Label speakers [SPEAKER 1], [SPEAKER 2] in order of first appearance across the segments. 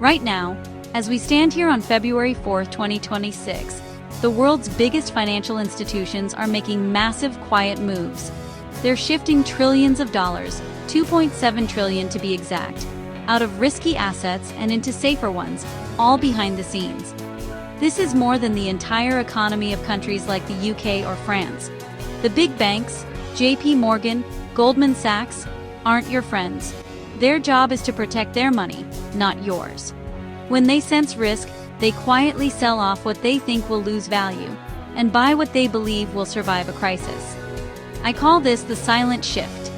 [SPEAKER 1] Right now, as we stand here on February 4, 2026, the world's biggest financial institutions are making massive quiet moves. They're shifting trillions of dollars, 2.7 trillion to be exact, out of risky assets and into safer ones, all behind the scenes. This is more than the entire economy of countries like the UK or France. The big banks, JP Morgan, Goldman Sachs, aren't your friends. Their job is to protect their money, not yours. When they sense risk, they quietly sell off what they think will lose value and buy what they believe will survive a crisis. I call this the silent shift.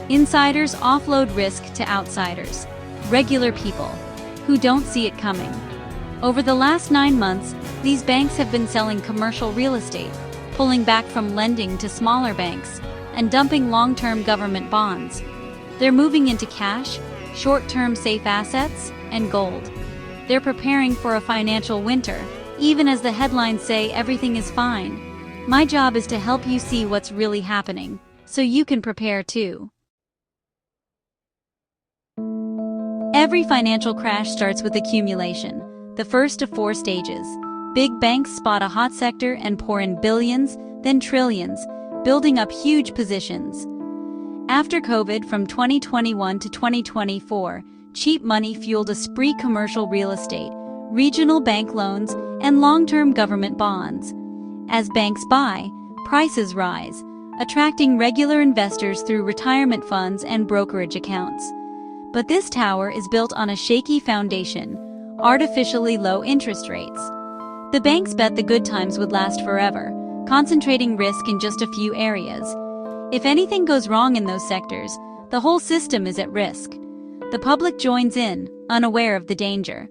[SPEAKER 1] Insiders offload risk to outsiders, regular people, who don't see it coming. Over the last 9 months, these banks have been selling commercial real estate, pulling back from lending to smaller banks, and dumping long-term government bonds. They're moving into cash, short-term safe assets, and gold. They're preparing for a financial winter, even as the headlines say everything is fine. My job is to help you see what's really happening, so you can prepare too. Every financial crash starts with accumulation, the first of 4 stages. Big banks spot a hot sector and pour in billions, then trillions, building up huge positions. After COVID from 2021 to 2024, cheap money fueled a spree: commercial real estate, regional bank loans, and long-term government bonds. As banks buy, prices rise, attracting regular investors through retirement funds and brokerage accounts. But this tower is built on a shaky foundation: artificially low interest rates. The banks bet the good times would last forever, concentrating risk in just a few areas. If anything goes wrong in those sectors, the whole system is at risk. The public joins in, unaware of the danger.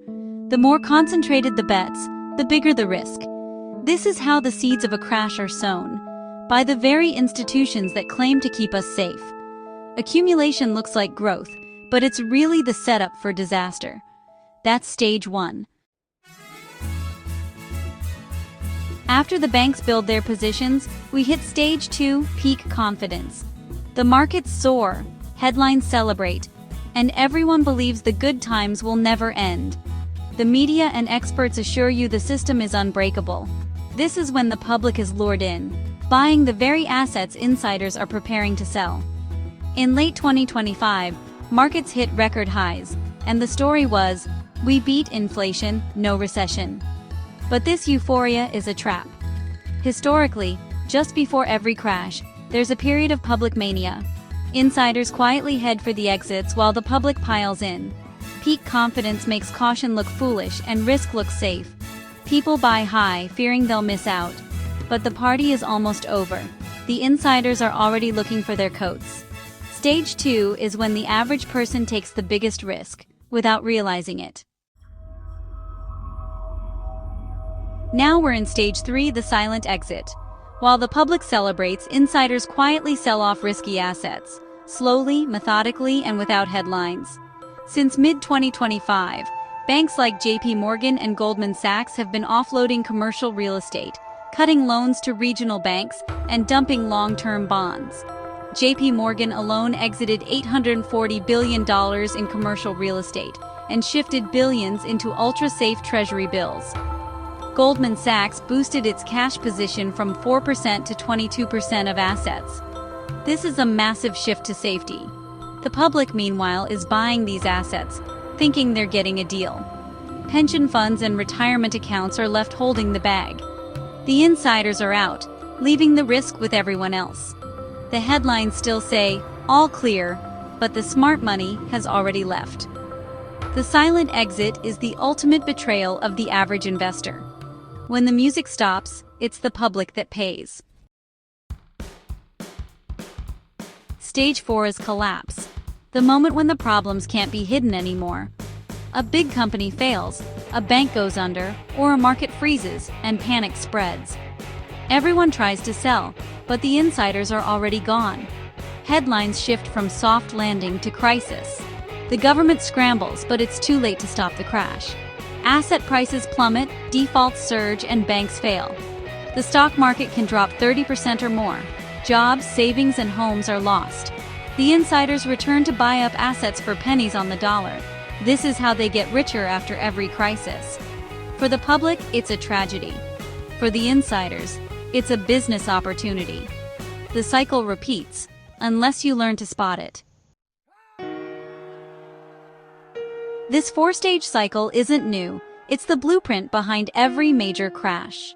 [SPEAKER 1] The more concentrated the bets, the bigger the risk. This is how the seeds of a crash are sown, by the very institutions that claim to keep us safe. Accumulation looks like growth, but it's really the setup for disaster. That's stage 1. After the banks build their positions, we hit stage 2, peak confidence. The markets soar, headlines celebrate, and everyone believes the good times will never end. The media and experts assure you the system is unbreakable. This is when the public is lured in, buying the very assets insiders are preparing to sell. In late 2025, markets hit record highs, and the story was, "We beat inflation, no recession." But this euphoria is a trap. Historically, just before every crash, there's a period of public mania. Insiders quietly head for the exits while the public piles in. Peak confidence makes caution look foolish and risk look safe. People buy high, fearing they'll miss out. But the party is almost over. The insiders are already looking for their coats. Stage 2 is when the average person takes the biggest risk, without realizing it. Now we're in stage 3, the silent exit. While the public celebrates, insiders quietly sell off risky assets, slowly, methodically, and without headlines. Since mid-2025, banks like JP Morgan and Goldman Sachs have been offloading commercial real estate, cutting loans to regional banks, and dumping long-term bonds. JP Morgan alone exited $840 billion in commercial real estate and shifted billions into ultra-safe treasury bills. Goldman Sachs boosted its cash position from 4% to 22% of assets. This is a massive shift to safety. The public, meanwhile, is buying these assets, thinking they're getting a deal. Pension funds and retirement accounts are left holding the bag. The insiders are out, leaving the risk with everyone else. The headlines still say, "All clear," but the smart money has already left. The silent exit is the ultimate betrayal of the average investor. When the music stops, it's the public that pays. Stage 4 is collapse. The moment when the problems can't be hidden anymore. A big company fails, a bank goes under, or a market freezes, and panic spreads. Everyone tries to sell, but the insiders are already gone. Headlines shift from soft landing to crisis. The government scrambles, but it's too late to stop the crash. Asset prices plummet, defaults surge, and banks fail. The stock market can drop 30% or more. Jobs, savings, and homes are lost. The insiders return to buy up assets for pennies on the dollar. This is how they get richer after every crisis. For the public, it's a tragedy. For the insiders, it's a business opportunity. The cycle repeats, unless you learn to spot it. This four-stage cycle isn't new, it's the blueprint behind every major crash.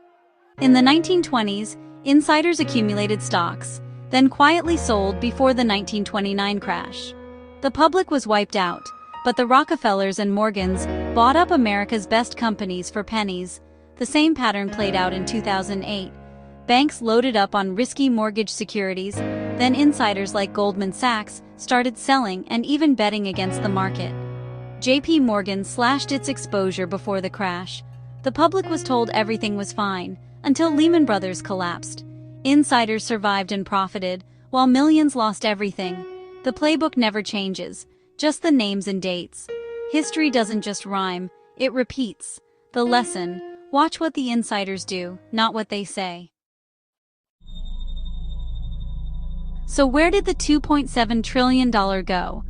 [SPEAKER 1] In the 1920s, insiders accumulated stocks, then quietly sold before the 1929 crash. The public was wiped out, but the Rockefellers and Morgans bought up America's best companies for pennies. The same pattern played out in 2008. Banks loaded up on risky mortgage securities, then insiders like Goldman Sachs started selling and even betting against the market. JP Morgan slashed its exposure before the crash. The public was told everything was fine, until Lehman Brothers collapsed. Insiders survived and profited, while millions lost everything. The playbook never changes, just the names and dates. History doesn't just rhyme, it repeats. The lesson: watch what the insiders do, not what they say. So where did the $2.7 trillion go?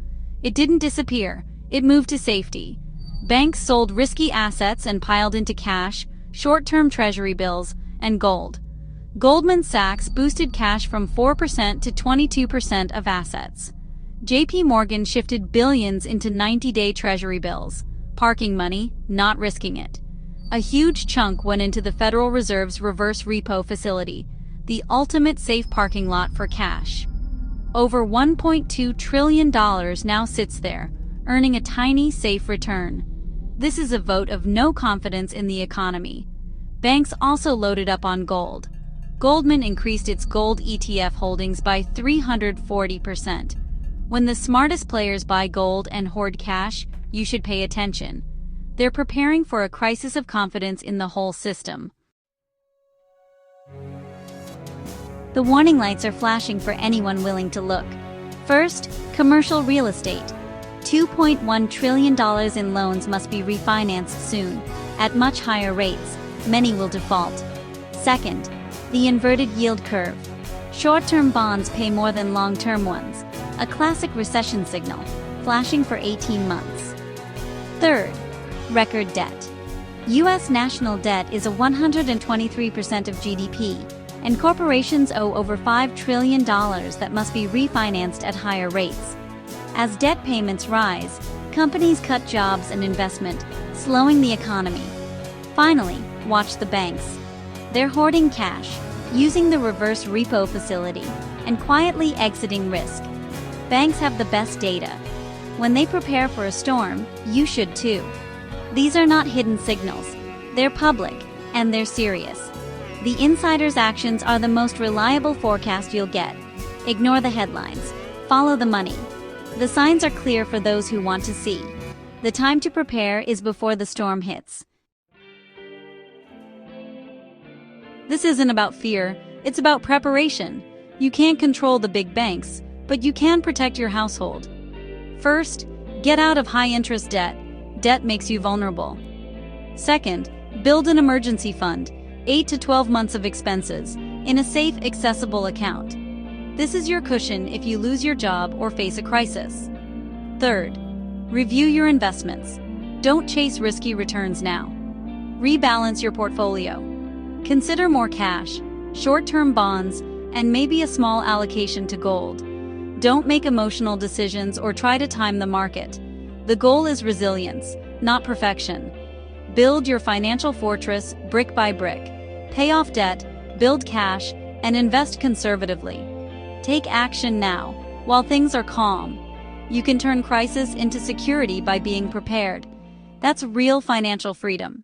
[SPEAKER 1] It didn't disappear, it moved to safety. Banks sold risky assets and piled into cash, short-term treasury bills, and gold. Goldman Sachs boosted cash from 4% to 22% of assets. JP Morgan shifted billions into 90-day treasury bills, parking money, not risking it. A huge chunk went into the Federal Reserve's reverse repo facility, the ultimate safe parking lot for cash. Over $1.2 trillion now sits there, earning a tiny, safe return. This is a vote of no confidence in the economy. Banks also loaded up on gold. Goldman increased its gold ETF holdings by 340%. When the smartest players buy gold and hoard cash, you should pay attention. They're preparing for a crisis of confidence in the whole system. The warning lights are flashing for anyone willing to look. First, commercial real estate. $2.1 trillion in loans must be refinanced soon. At much higher rates, many will default. Second, the inverted yield curve. Short-term bonds pay more than long-term ones, a classic recession signal, flashing for 18 months. Third, record debt. U.S. national debt is 123% of GDP, and corporations owe over $5 trillion that must be refinanced at higher rates. As debt payments rise, companies cut jobs and investment, slowing the economy. Finally, watch the banks. They're hoarding cash, using the reverse repo facility, and quietly exiting risk. Banks have the best data. When they prepare for a storm, you should too. These are not hidden signals. They're public, and they're serious. The insider's actions are the most reliable forecast you'll get. Ignore the headlines. Follow the money. The signs are clear for those who want to see. The time to prepare is before the storm hits. This isn't about fear, it's about preparation. You can't control the big banks, but you can protect your household. First, get out of high-interest debt. Debt makes you vulnerable. Second, build an emergency fund, 8 to 12 months of expenses, in a safe, accessible account. This is your cushion if you lose your job or face a crisis. Third, review your investments. Don't chase risky returns now. Rebalance your portfolio. Consider more cash, short-term bonds, and maybe a small allocation to gold. Don't make emotional decisions or try to time the market. The goal is resilience, not perfection. Build your financial fortress brick by brick. Pay off debt, build cash, and invest conservatively. Take action now, while things are calm. You can turn crisis into security by being prepared. That's real financial freedom.